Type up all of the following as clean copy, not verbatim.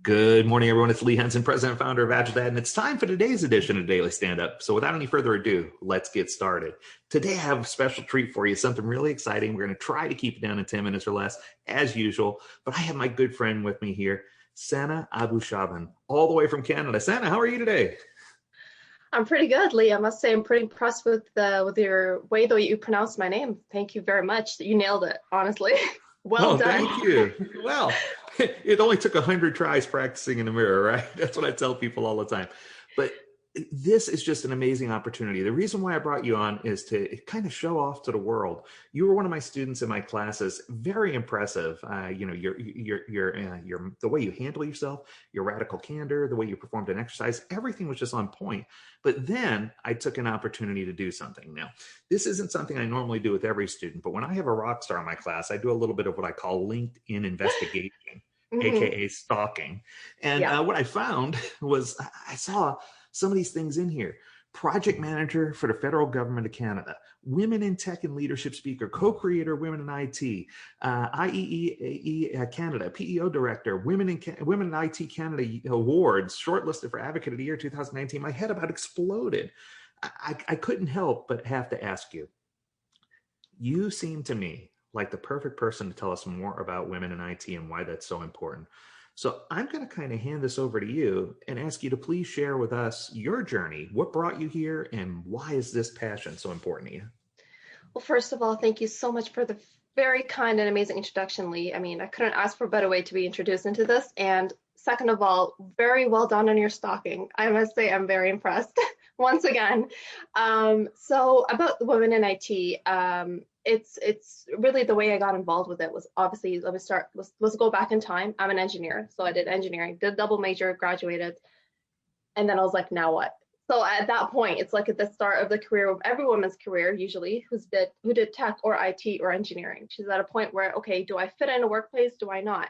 Good morning, everyone. It's Lee Henson, President and Founder of Agile Dad, and it's time for today's edition of Daily Stand Up. So, without any further ado, let's get started. Today, I have a special treat for you, something really exciting. We're going to try to keep it down to 10 minutes or less, as usual. But I have my good friend with me here, Sana Abu Shaban, all the way from Canada. Sana, how are you today? I'm pretty good, Lee. I must say I'm pretty impressed with your way that you pronounced my name. Thank you very much. You nailed it, honestly. Well Oh, done. thank you. Well, it only took 100 tries practicing in the mirror, right? That's what I tell people all the time. But this is just an amazing opportunity. The reason why I brought you on is to kind of show off to the world. You were one of my students in my classes. Very impressive. Your the way you handle yourself, your radical candor, the way you performed an exercise, everything was just on point. But then I took an opportunity to do something. Now, this isn't something I normally do with every student, but when I have a rock star in my class, I do a little bit of what I call LinkedIn investigation, Hmm. AKA stalking. And Yeah. what I found was I saw some of these things in here. Project manager for the federal government of Canada, women in tech and leadership speaker, co-creator, women in IT, IEEE Canada, PEO director, women in IT Canada awards, shortlisted for Advocate of the Year 2019. My head about exploded. I couldn't help but have to ask you. You seem to me like the perfect person to tell us more about women in IT and why that's so important. So I'm going to kind of hand this over to you and ask you to please share with us your journey. What brought you here and why is this passion so important to you? Well, first of all, thank you so much for the very kind and amazing introduction, Lee. I mean, I couldn't ask for a better way to be introduced into this. And second of all, very well done on your stalking. I must say I'm very impressed once again. So about the women in IT, it's really the way I got involved with it was obviously let's go back in time. I'm an engineer, so I did engineering, did double major, graduated, and then I was like, now what? So at that point, it's like at the start of the career of every woman's career, usually who did tech or IT or engineering. She's at a point where, okay, do I fit in a workplace? Do I not?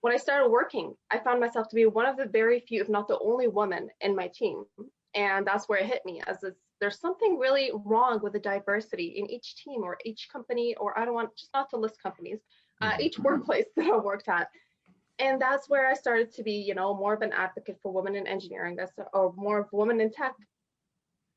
When I started working, I found myself to be one of the very few, if not the only woman in my team. And that's where it hit me there's something really wrong with the diversity in each team or each company, or I don't want just not to list companies, Mhm. each workplace that I worked at. And that's where I started to be, more of an advocate for women in engineering, or more of women in tech.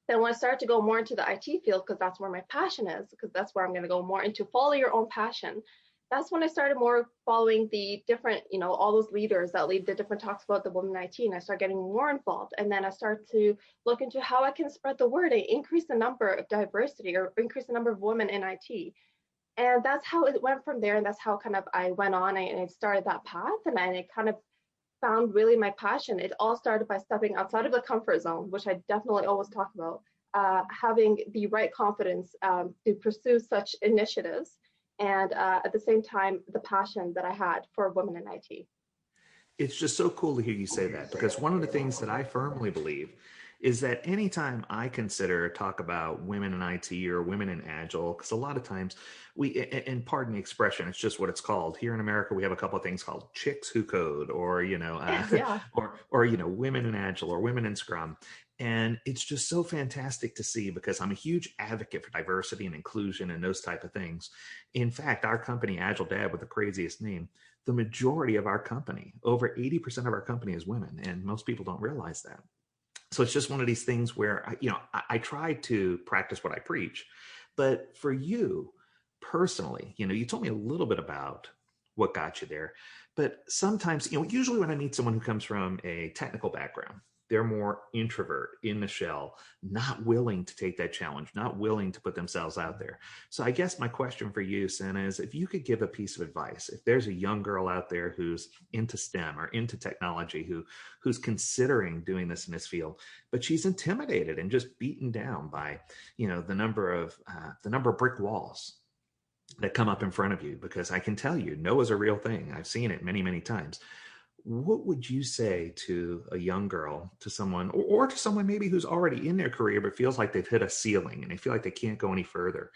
Then when I started to go more into the IT field, because that's where my passion is, because that's where I'm going to go more into follow your own passion. That's when I started more following the different, all those leaders that lead the different talks about the women in IT, and I started getting more involved. And then I started to look into how I can spread the word and increase the number of diversity or increase the number of women in IT. And that's how it went from there. And that's how kind of I went on and I started that path. And I kind of found really my passion. It all started by stepping outside of the comfort zone, which I definitely always talk about, having the right confidence to pursue such initiatives. And at the same time, the passion that I had for women in IT. It's just so cool to hear you say that because one of the things that I firmly believe is that anytime I consider talk about women in IT or women in Agile, because a lot of times and pardon the expression, it's just what it's called. Here in America, we have a couple of things called chicks who code, or Yeah. or women in Agile or women in Scrum, and it's just so fantastic to see because I'm a huge advocate for diversity and inclusion and those type of things. In fact, our company, Agile Dad, with the craziest name, the majority of our company, over 80% of our company is women, and most people don't realize that. So it's just one of these things where I try to practice what I preach. But for you personally, you told me a little bit about what got you there. But sometimes, usually when I meet someone who comes from a technical background, they're more introvert in the shell, not willing to take that challenge, not willing to put themselves out there. So I guess my question for you, Senna, is if you could give a piece of advice, if there's a young girl out there who's into STEM or into technology, who's considering doing this in this field, but she's intimidated and just beaten down by, the number of brick walls that come up in front of you, because I can tell you, no is a real thing. I've seen it many, many times. What would you say to a young girl, to someone, or to someone maybe who's already in their career but feels like they've hit a ceiling and they feel like they can't go any further?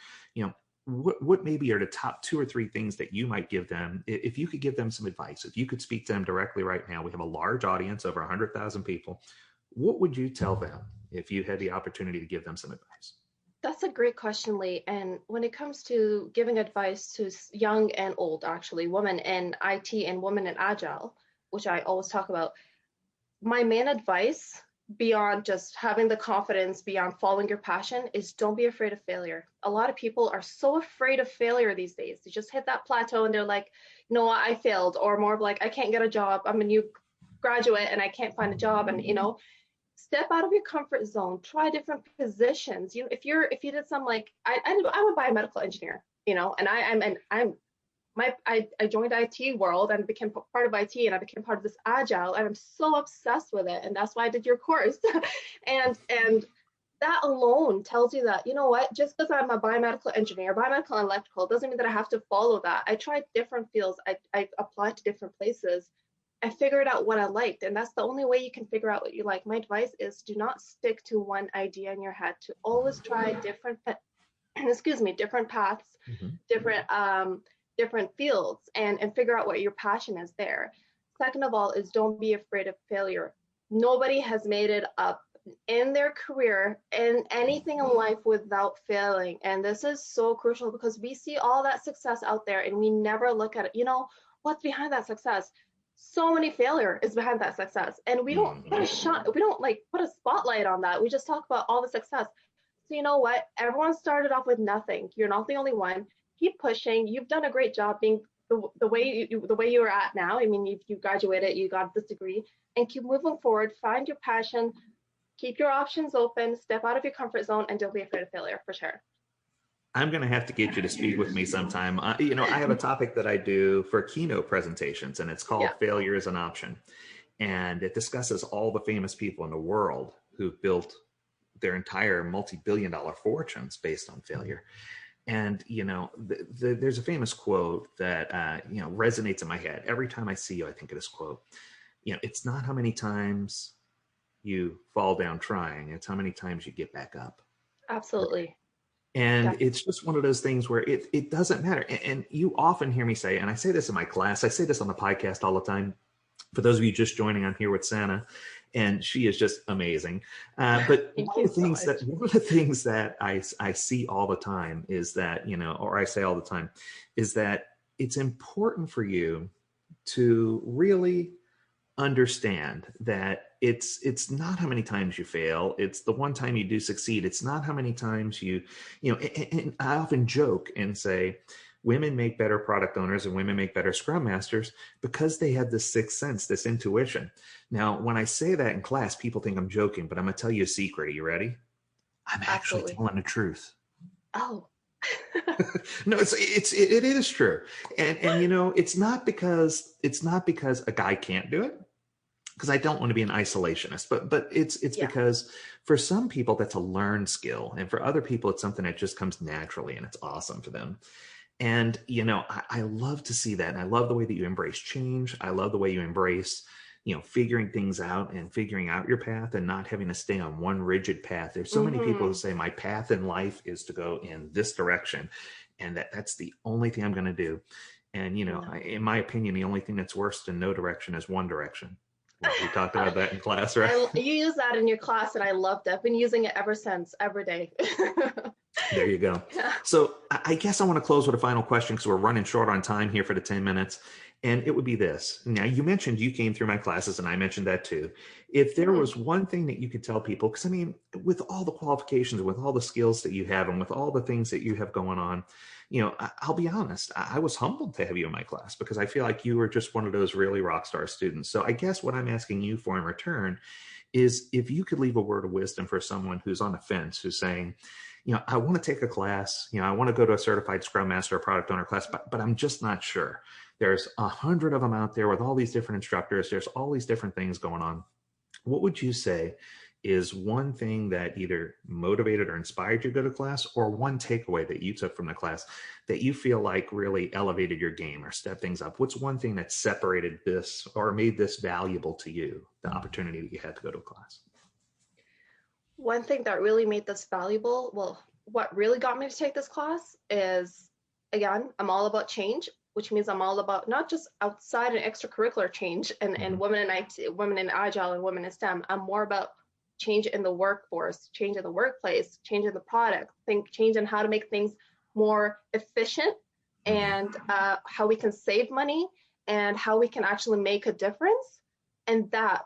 What maybe are the top two or three things that you might give them if you could give them some advice? If you could speak to them directly right now, we have a large audience, over 100,000 people. What would you tell them if you had the opportunity to give them some advice? That's a great question, Lee. And when it comes to giving advice to young and old, actually, women in IT and women in Agile, which I always talk about, my main advice beyond just having the confidence, beyond following your passion, is don't be afraid of failure. A lot of people are so afraid of failure these days. They just hit that plateau and they're like, you know what, I failed, or more of like, I can't get a job. I'm a new graduate and I can't find a job. And, step out of your comfort zone, try different positions. If you did some, like, I'm a biomedical engineer, and I joined IT world and became part of IT, and I became part of this agile, and I'm so obsessed with it, and that's why I did your course. and that alone tells you that, you know what, just because I'm a biomedical engineer, biomedical and electrical, doesn't mean that I have to follow that. I tried different fields. I applied to different places. I figured out what I liked, and that's the only way you can figure out what you like. My advice is, do not stick to one idea in your head. To always try different different paths, Mm-hmm. different fields, and figure out what your passion is there. Second of all is, don't be afraid of failure. Nobody has made it up in their career in anything in life without failing. And this is so crucial, because we see all that success out there and we never look at it. What's behind that success? So many failure is behind that success, and we don't put a spotlight on that. We just talk about all the success. So you know what? Everyone started off with nothing. You're not the only one. Keep pushing. You've done a great job being the way you are at now. I mean, you graduated, you got this degree, and keep moving forward. Find your passion. Keep your options open. Step out of your comfort zone, and don't be afraid of failure, for sure. I'm going to have to get you to speak with me sometime. I have a topic that I do for keynote presentations, and it's called Failure is an Option. And it discusses all the famous people in the world who've built their entire multi-billion-dollar fortunes based on failure. And, there's a famous quote that, resonates in my head. Every time I see you, I think of this quote. It's not how many times you fall down trying, it's how many times you get back up. Absolutely. And it's just one of those things where it doesn't matter. And you often hear me say, and I say this in my class, I say this on the podcast all the time. For those of you just joining, I'm here with Sana, and she is just amazing. But one of the things that I see all the time is that, or I say all the time, is that it's important for you to really understand that it's not how many times you fail, it's the one time you do succeed. It's not how many times and I often joke and say women make better product owners and women make better scrum masters because they have this sixth sense, this intuition. Now, when I say that in class, people think I'm joking, but I'm going to tell you a secret. Are you ready? I'm actually telling the truth. Oh. No, it is true. And it's not because a guy can't do it, because I don't want to be an isolationist, but it's because for some people that's a learned skill, and for other people it's something that just comes naturally and it's awesome for them. And I love to see that, and I love the way that you embrace change. I love the way you embrace figuring things out and figuring out your path and not having to stay on one rigid path. There's so many people who say my path in life is to go in this direction, and that's the only thing I'm going to do. And in my opinion, the only thing that's worse than no direction is one direction. We talked about that in class, right? You use that in your class, and I loved it. I've been using it ever since, every day. There you go. So I guess I want to close with a final question, because we're running short on time here for the 10 minutes. And it would be this. Now, you mentioned you came through my classes, and I mentioned that too. If there was one thing that you could tell people, because I mean, with all the qualifications, with all the skills that you have, and with all the things that you have going on, I'll be honest, I was humbled to have you in my class, because I feel like you were just one of those really rock star students. So I guess what I'm asking you for in return is, if you could leave a word of wisdom for someone who's on the fence, who's saying, I want to take a class, I want to go to a certified Scrum Master or product owner class, but I'm just not sure. There's 100 of them out there with all these different instructors. There's all these different things going on. What would you say is one thing that either motivated or inspired you to go to class, or one takeaway that you took from the class that you feel like really elevated your game or stepped things up? What's one thing that separated this or made this valuable to you, the opportunity that you had to go to a class? One thing that really made this valuable, well, what really got me to take this class is, again, I'm all about change, which means I'm all about not just outside and extracurricular change and women in IT, women in Agile, and women in STEM. I'm more about change in the workforce, change in the workplace, change in the product, change in how to make things more efficient, and how we can save money, and how we can actually make a difference. And that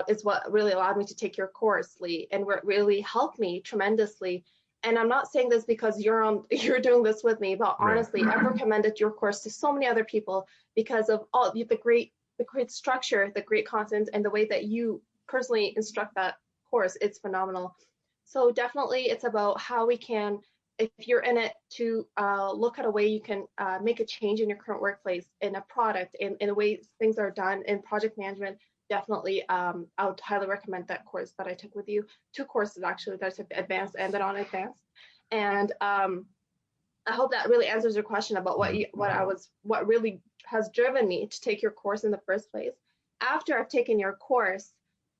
is what really allowed me to take your course, Lee, and what really helped me tremendously. And I'm not saying this because you're doing this with me, but honestly, I've recommended your course to so many other people because of all the great structure, the great content, and the way that you personally instruct that course. It's phenomenal. So definitely, it's about how we can, if you're in it, to look at a way you can make a change in your current workplace, in a product, in the way things are done in project management. Definitely, I would highly recommend that course that I took with you. 2 courses actually that I took, advanced and then on advanced. And I hope that really answers your question about what really has driven me to take your course in the first place. After I've taken your course,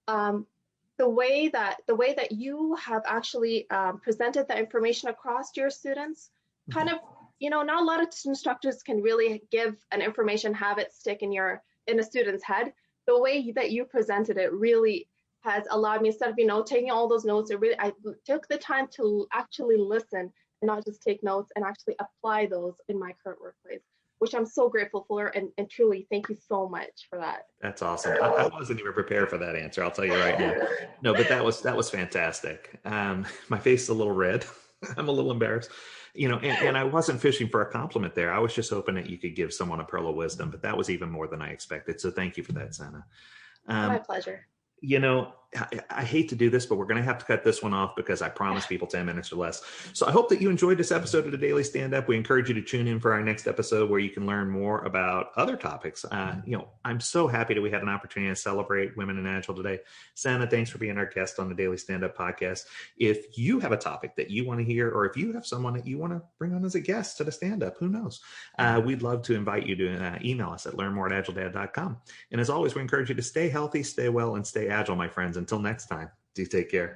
the way that you have actually presented the information across to your students, kind of, not a lot of instructors can really give an information, have it stick in a student's head. The way that you presented it really has allowed me, instead of taking all those notes, I took the time to actually listen and not just take notes, and actually apply those in my current workplace, which I'm so grateful for, and truly thank you so much for that. That's awesome. I wasn't even prepared for that answer, I'll tell you right now. No, but that was fantastic. My face is a little red. I'm a little embarrassed. And I wasn't fishing for a compliment there. I was just hoping that you could give someone a pearl of wisdom, but that was even more than I expected. So thank you for that, Sana. My pleasure. I hate to do this, but we're going to have to cut this one off because I promised people 10 minutes or less. So I hope that you enjoyed this episode of the Daily Stand-Up. We encourage you to tune in for our next episode where you can learn more about other topics. I'm so happy that we had an opportunity to celebrate Women in Agile today. Sana, thanks for being our guest on the Daily Stand-Up podcast. If you have a topic that you want to hear, or if you have someone that you want to bring on as a guest to the stand-up, who knows? We'd love to invite you to email us at learnmore@agiledad.com. And as always, we encourage you to stay healthy, stay well, and stay agile, my friends. Until next time, do take care.